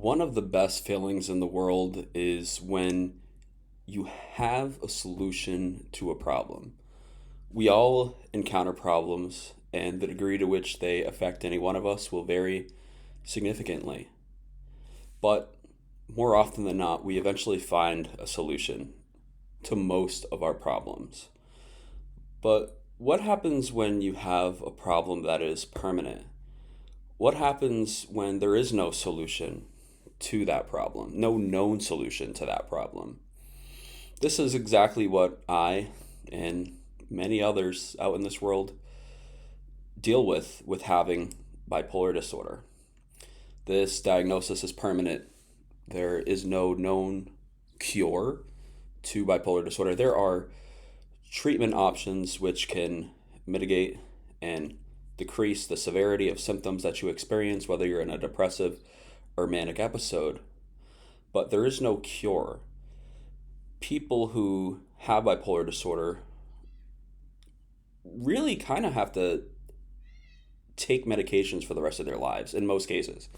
One of the best feelings in the world is when you have a solution to a problem. We all encounter problems, and the degree to which they affect any one of us will vary significantly. But more often than not, we eventually find a solution to most of our problems. But what happens when you have a problem that is permanent? What happens when there is no solution to that problem, no known solution to that problem? This is exactly what I and many others out in this world deal with having bipolar disorder. This diagnosis is permanent. There is no known cure to bipolar disorder. There are treatment options which can mitigate and decrease the severity of symptoms that you experience, whether you're in a depressive or manic episode. But there is no cure. People who have bipolar disorder really kind of have to take medications for the rest of their lives in most cases,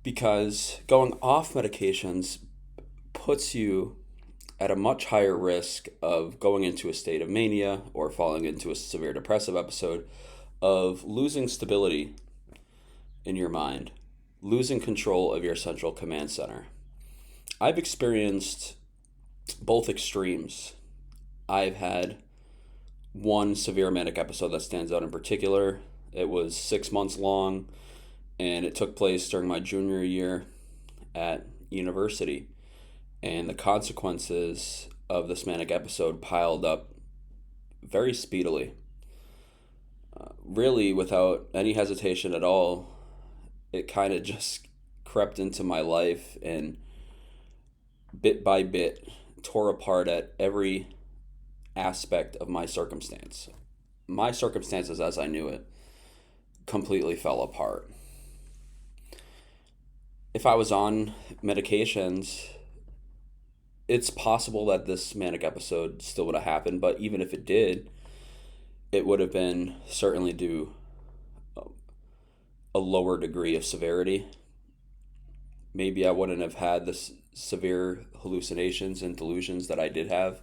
because going off medications puts you at a much higher risk of going into a state of mania or falling into a severe depressive episode, of losing stability in your mind, losing control of your central command center. I've experienced both extremes. I've had one severe manic episode that stands out in particular. It was 6 months long, and it took place during my junior year at university. And the consequences of this manic episode piled up very speedily. Really, without any hesitation at all, it kind of just crept into my life and bit by bit tore apart at every aspect of my circumstance. My circumstances, as I knew it, completely fell apart. If I was on medications, it's possible that this manic episode still would have happened, but even if it did, it would have been certainly due a lower degree of severity. Maybe I wouldn't have had the severe hallucinations and delusions that I did have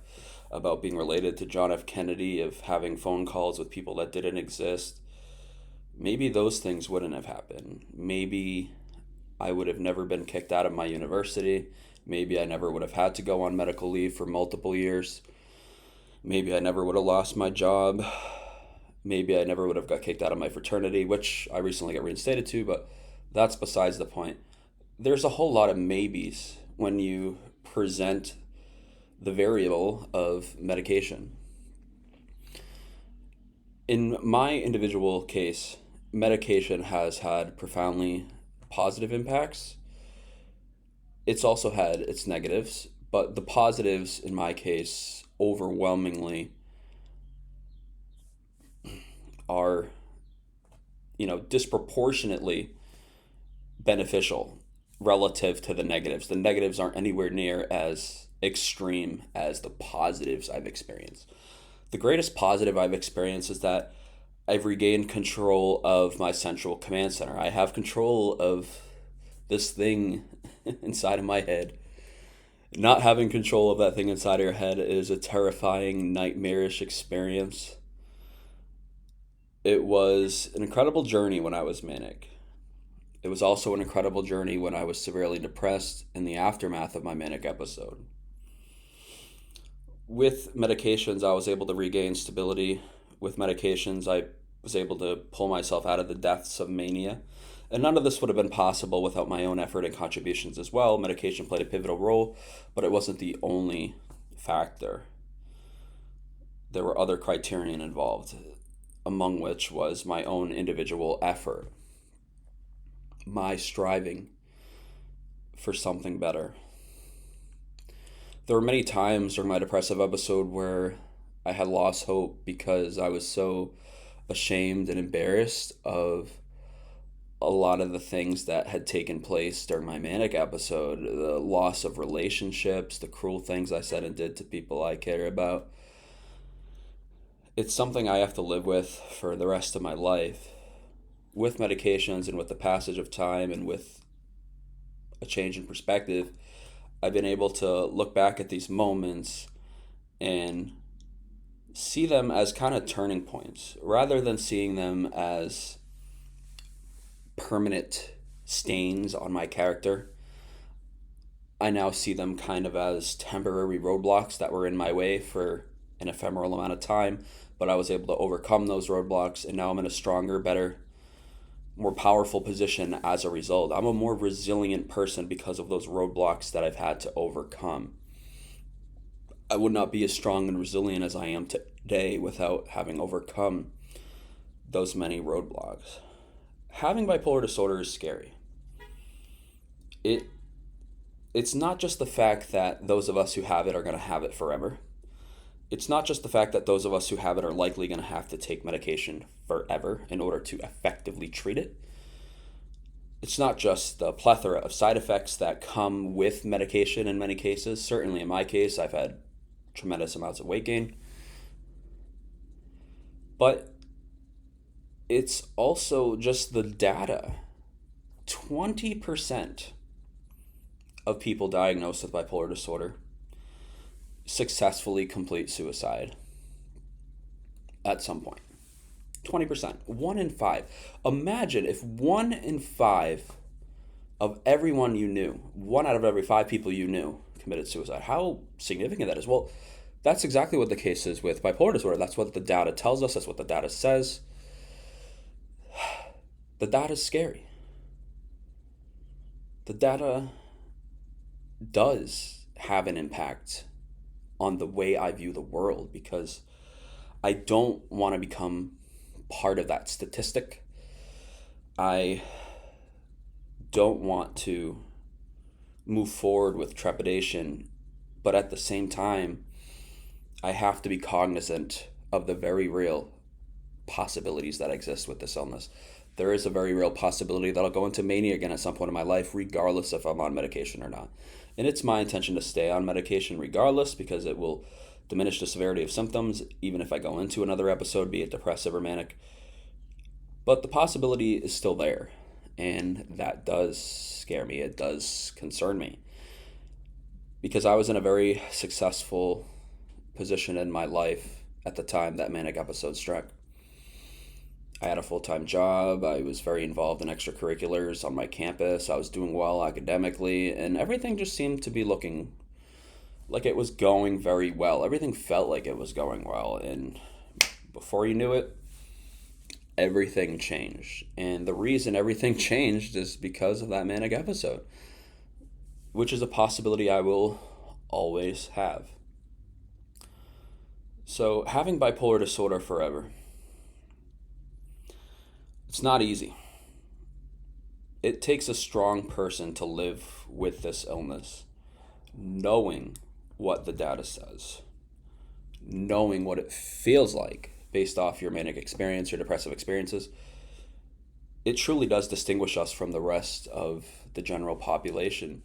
about being related to John F. Kennedy, of having phone calls with people that didn't exist. Maybe those things wouldn't have happened. Maybe I would have never been kicked out of my university. Maybe I never would have had to go on medical leave for multiple years. Maybe I never would have lost my job. Maybe I never would have got kicked out of my fraternity, which I recently got reinstated to, but that's besides the point. There's a whole lot of maybes when you present the variable of medication. In my individual case, medication has had profoundly positive impacts. It's also had its negatives, but the positives in my case overwhelmingly are, disproportionately beneficial relative to the negatives. The negatives aren't anywhere near as extreme as the positives I've experienced. The greatest positive I've experienced is that I've regained control of my central command center. I have control of this thing inside of my head. Not having control of that thing inside of your head is a terrifying, nightmarish experience. It was an incredible journey when I was manic. It was also an incredible journey when I was severely depressed in the aftermath of my manic episode. With medications, I was able to regain stability. With medications, I was able to pull myself out of the depths of mania. And none of this would have been possible without my own effort and contributions as well. Medication played a pivotal role, but it wasn't the only factor. There were other criterion involved, among which was my own individual effort, my striving for something better. There were many times during my depressive episode where I had lost hope because I was so ashamed and embarrassed of a lot of the things that had taken place during my manic episode, the loss of relationships, the cruel things I said and did to people I care about. It's something I have to live with for the rest of my life. With medications and with the passage of time and with a change in perspective, I've been able to look back at these moments and see them as kind of turning points rather than seeing them as permanent stains on my character. I now see them kind of as temporary roadblocks that were in my way for an ephemeral amount of time, but I was able to overcome those roadblocks, and now I'm in a stronger, better, more powerful position as a result. I'm a more resilient person because of those roadblocks that I've had to overcome. I would not be as strong and resilient as I am today without having overcome those many roadblocks. Having bipolar disorder is scary. It it's not just the fact that those of us who have it are going to have it forever. It's not just the fact that those of us who have it are likely going to have to take medication forever in order to effectively treat it. It's not just the plethora of side effects that come with medication in many cases. Certainly in my case, I've had tremendous amounts of weight gain. But it's also just the data. 20% of people diagnosed with bipolar disorder successfully complete suicide at some point. 20%. 1 in 5. Imagine if 1 in 5 of everyone you knew, 1 out of every 5 people you knew committed suicide. How significant that is. Well, that's exactly what the case is with bipolar disorder. That's what the data tells us. That's what the data says. The data is scary. The data does have an impact on the way I view the world because I don't want to become part of that statistic. I don't want to move forward with trepidation, but at the same time, I have to be cognizant of the very real possibilities that exist with this illness. There is a very real possibility that I'll go into mania again at some point in my life, regardless if I'm on medication or not. And it's my intention to stay on medication regardless because it will diminish the severity of symptoms, even if I go into another episode, be it depressive or manic. But the possibility is still there, and that does scare me. It does concern me because I was in a very successful position in my life at the time that manic episode struck. I had a full-time job. I was very involved in extracurriculars on my campus. I was doing well academically, and everything just seemed to be looking like it was going very well. Everything felt like it was going well, and before you knew it, everything changed. And the reason everything changed is because of that manic episode, which is a possibility I will always have. So, having bipolar disorder forever, it's not easy. It takes a strong person to live with this illness, knowing what the data says, knowing what it feels like based off your manic experience, your depressive experiences. It truly does distinguish us from the rest of the general population.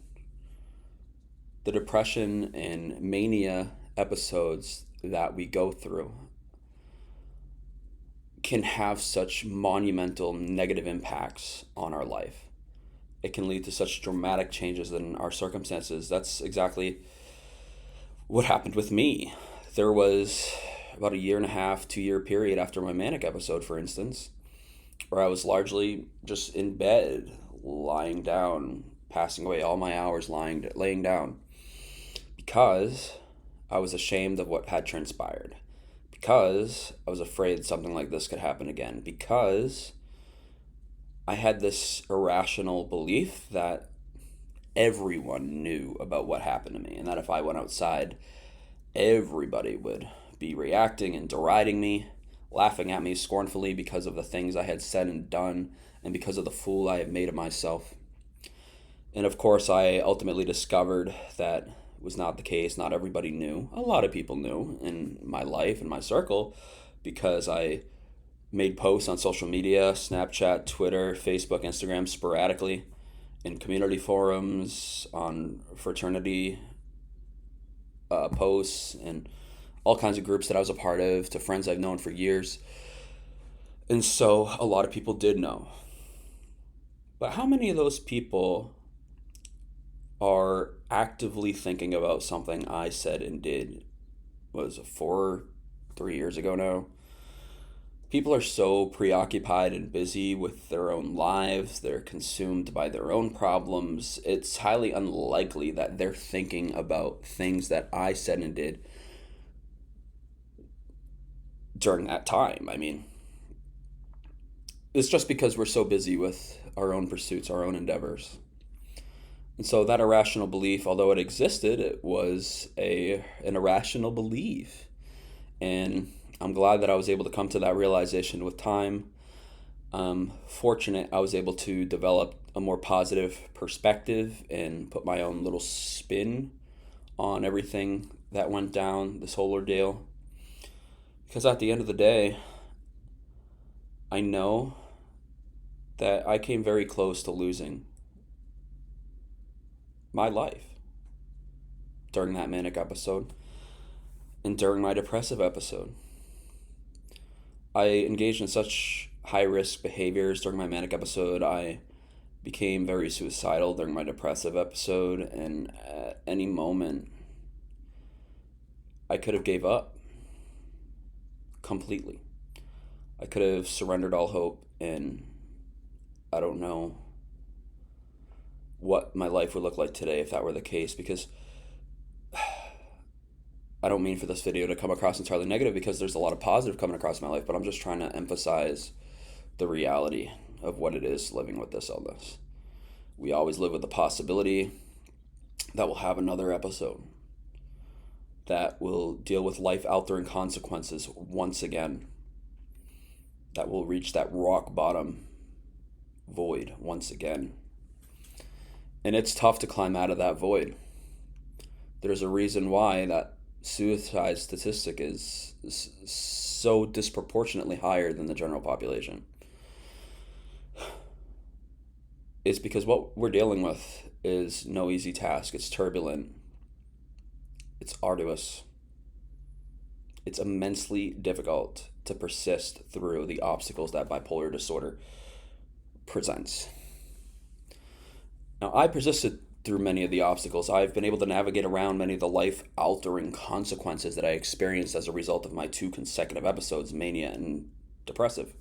The depression and mania episodes that we go through can have such monumental negative impacts on our life. It can lead to such dramatic changes in our circumstances. That's exactly what happened with me. There was about a 1.5 year, 2 year period after my manic episode, for instance, where I was largely just in bed, lying down, passing away all my hours laying down, because I was ashamed of what had transpired, because I was afraid something like this could happen again, because I had this irrational belief that everyone knew about what happened to me, and that if I went outside, everybody would be reacting and deriding me, laughing at me scornfully because of the things I had said and done, and because of the fool I had made of myself. And of course, I ultimately discovered that was not the case. Not everybody knew. A lot of people knew in my life, in my circle, because I made posts on social media, Snapchat, Twitter, Facebook, Instagram, sporadically, in community forums, on fraternity posts, and all kinds of groups that I was a part of, to friends I've known for years. And so a lot of people did know. But how many of those people are actively thinking about something I said and did, was it 3 years ago now? People are so preoccupied and busy with their own lives, they're consumed by their own problems. It's highly unlikely that they're thinking about things that I said and did during that time. I mean, it's just because we're so busy with our own pursuits, our own endeavors. And so that irrational belief, although it existed, it was an irrational belief. And I'm glad that I was able to come to that realization with time. I'm fortunate I was able to develop a more positive perspective and put my own little spin on everything that went down this whole ordeal. Because at the end of the day, I know that I came very close to losing my life during that manic episode and during my depressive episode. I engaged in such high risk behaviors during my manic episode. I became very suicidal during my depressive episode, and at any moment I could have gave up completely. I could have surrendered all hope, and I don't know what my life would look like today if that were the case, because I don't mean for this video to come across entirely negative, because there's a lot of positive coming across my life, but I'm just trying to emphasize the reality of what it is living with this illness. We always live with the possibility that we'll have another episode that will deal with life-altering consequences once again, that will reach that rock bottom void once again. And it's tough to climb out of that void. There's a reason why that suicide statistic is so disproportionately higher than the general population. It's because what we're dealing with is no easy task. It's turbulent. It's arduous. It's immensely difficult to persist through the obstacles that bipolar disorder presents. Now, I persisted through many of the obstacles. I've been able to navigate around many of the life-altering consequences that I experienced as a result of my 2 consecutive episodes, mania and depressive.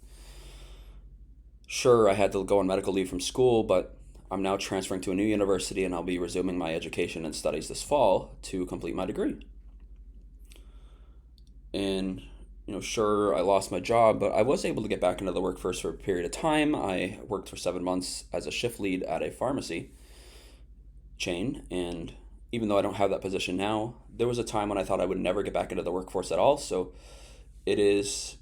Sure, I had to go on medical leave from school, but I'm now transferring to a new university, and I'll be resuming my education and studies this fall to complete my degree. And, sure, I lost my job, but I was able to get back into the workforce for a period of time. I worked for 7 months as a shift lead at a pharmacy chain, and even though I don't have that position now, there was a time when I thought I would never get back into the workforce at all. So it is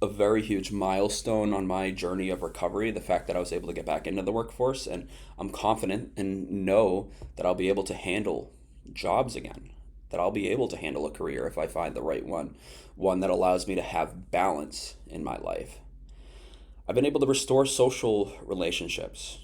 a very huge milestone on my journey of recovery, the fact that I was able to get back into the workforce, and I'm confident and know that I'll be able to handle jobs again, that I'll be able to handle a career if I find the right one that allows me to have balance in my life. I've been able to restore social relationships.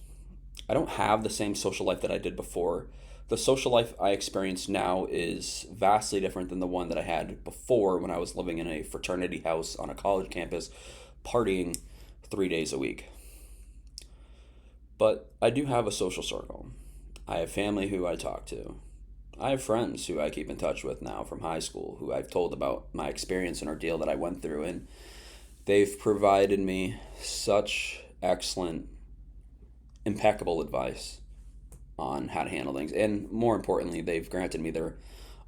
I don't have the same social life that I did before. The social life I experience now is vastly different than the one that I had before, when I was living in a fraternity house on a college campus, partying 3 days a week. But I do have a social circle. I have family who I talk to. I have friends who I keep in touch with now from high school, who I've told about my experience and ordeal that I went through, and they've provided me such excellent, impeccable advice on how to handle things. And more importantly, they've granted me their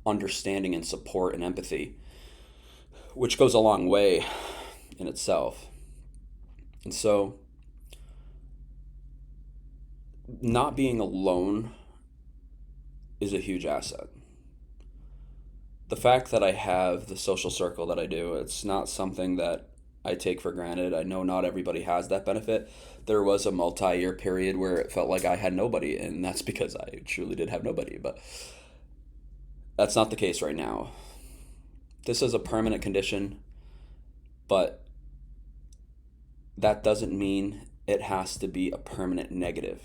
understanding and support and empathy, which goes a long way in itself. And so, not being alone is a huge asset. The fact that I have the social circle that I do, it's not something that I take for granted. I know not everybody has that benefit. There was a multi-year period where it felt like I had nobody, and that's because I truly did have nobody. But that's not the case right now. This is a permanent condition, but that doesn't mean it has to be a permanent negative.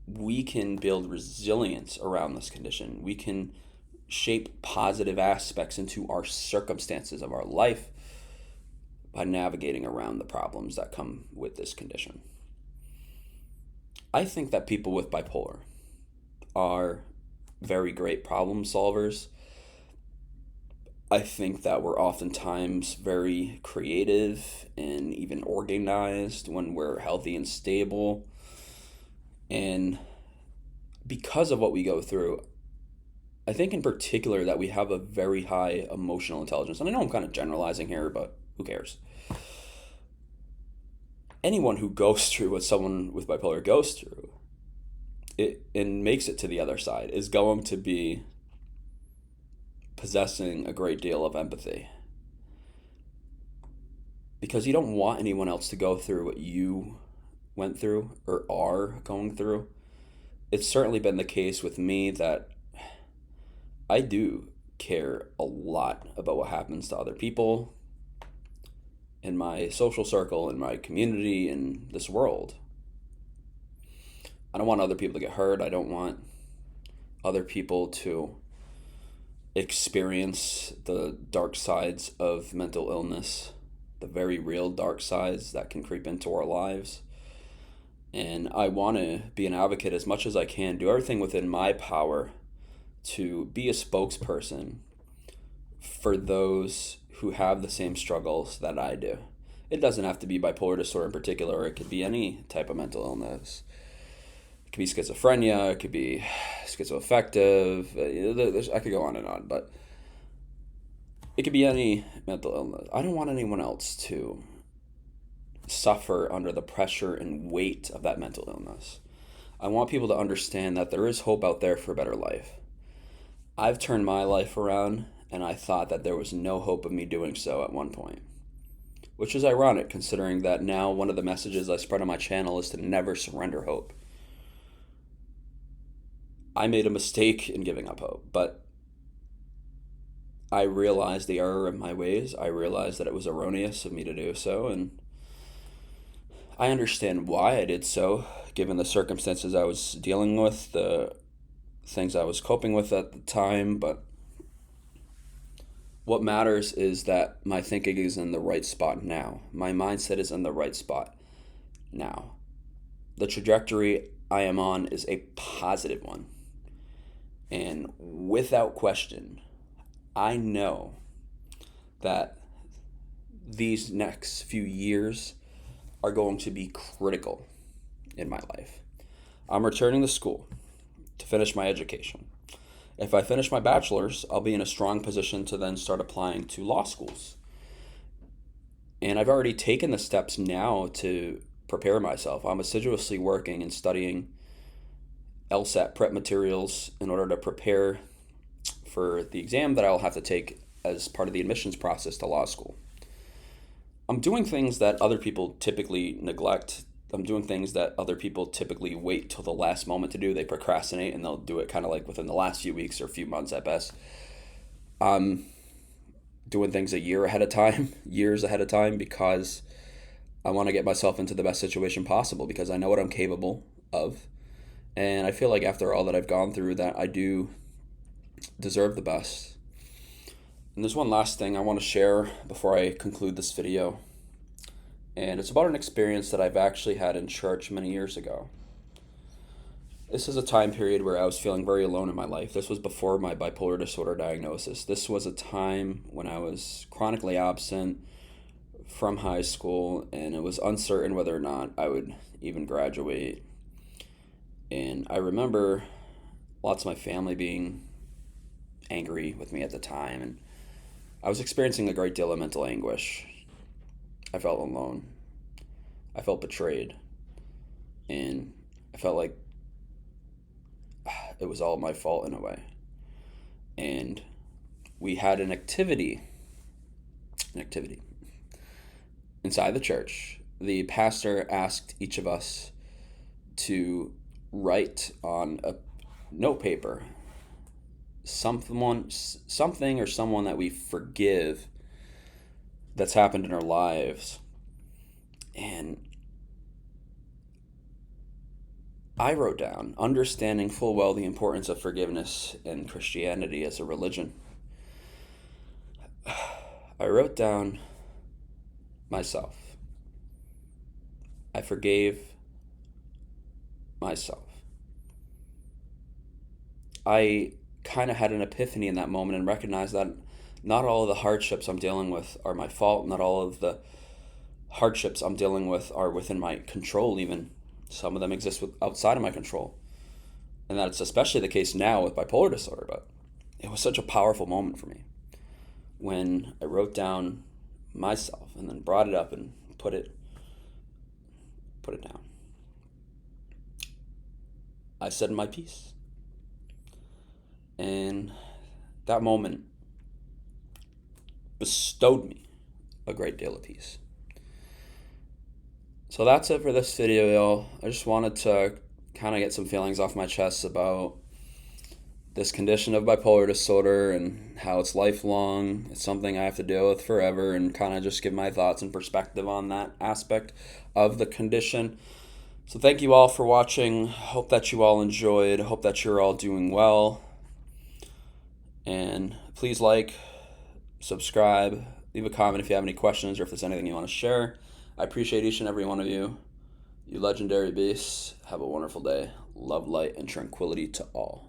We can build resilience around this condition. We can shape positive aspects into our circumstances of our life by navigating around the problems that come with this condition. I think that people with bipolar are very great problem solvers. I think that we're oftentimes very creative and even organized when we're healthy and stable. And because of what we go through, I think in particular that we have a very high emotional intelligence. And I know I'm kind of generalizing here, but who cares? Anyone who goes through what someone with bipolar goes through it and makes it to the other side is going to be possessing a great deal of empathy, because you don't want anyone else to go through what you went through or are going through. It's certainly been the case with me that I do care a lot about what happens to other people in my social circle, in my community, in this world. I don't want other people to get hurt. I don't want other people to experience the dark sides of mental illness, the very real dark sides that can creep into our lives. And I want to be an advocate as much as I can, do everything within my power to be a spokesperson for those who have the same struggles that I do. It doesn't have to be bipolar disorder in particular, or it could be any type of mental illness. It could be schizophrenia, it could be schizoaffective, I could go on and on, but it could be any mental illness. I don't want anyone else to suffer under the pressure and weight of that mental illness. I want people to understand that there is hope out there for a better life. I've turned my life around, and I thought that there was no hope of me doing so at one point, which is ironic considering that now one of the messages I spread on my channel is to never surrender hope. I made a mistake in giving up hope, but I realized the error of my ways. I realized that it was erroneous of me to do so, and I understand why I did so, given the circumstances I was dealing with, the things I was coping with at the time. But what matters is that my thinking is in the right spot now. My mindset is in the right spot now. The trajectory I am on is a positive one. And without question, I know that these next few years are going to be critical in my life. I'm returning to school to finish my education. If I finish my bachelor's, I'll be in a strong position to then start applying to law schools. And I've already taken the steps now to prepare myself. I'm assiduously working and studying LSAT prep materials in order to prepare for the exam that I'll have to take as part of the admissions process to law school. I'm doing things that other people typically neglect. I'm doing things that other people typically wait till the last moment to do. They procrastinate, and they'll do it kind of like within the last few weeks or a few months at best. I'm doing things a year ahead of time, years ahead of time, because I want to get myself into the best situation possible, because I know what I'm capable of. And I feel like after all that I've gone through, that I do deserve the best. And there's one last thing I want to share before I conclude this video. And it's about an experience that I've actually had in church many years ago. This is a time period where I was feeling very alone in my life. This was before my bipolar disorder diagnosis. This was a time when I was chronically absent from high school, and it was uncertain whether or not I would even graduate. And I remember lots of my family being angry with me at the time, and I was experiencing a great deal of mental anguish. I felt alone. I felt betrayed. And I felt like it was all my fault in a way. And we had an activity inside the church. The pastor asked each of us to write on a note paper something or someone that we forgive that's happened in our lives. And I wrote down, understanding full well the importance of forgiveness in Christianity as a religion. I wrote down myself. I forgave myself. I kind of had an epiphany in that moment and recognized that not all of the hardships I'm dealing with are my fault. Not all of the hardships I'm dealing with are within my control, even. Some of them exist outside of my control. And that's especially the case now with bipolar disorder. But it was such a powerful moment for me when I wrote down myself and then brought it up and put it down. I said my piece. And that moment bestowed me a great deal of peace. So that's it for this video, y'all. I just wanted to kind of get some feelings off my chest about this condition of bipolar disorder and how it's lifelong. It's something I have to deal with forever, and kind of just give my thoughts and perspective on that aspect of the condition. So thank you all for watching. Hope that you all enjoyed. Hope that you're all doing well. And please like, subscribe, leave a comment if you have any questions or if there's anything you want to share. I appreciate each and every one of you. You legendary beasts. Have a wonderful day. Love, light, and tranquility to all.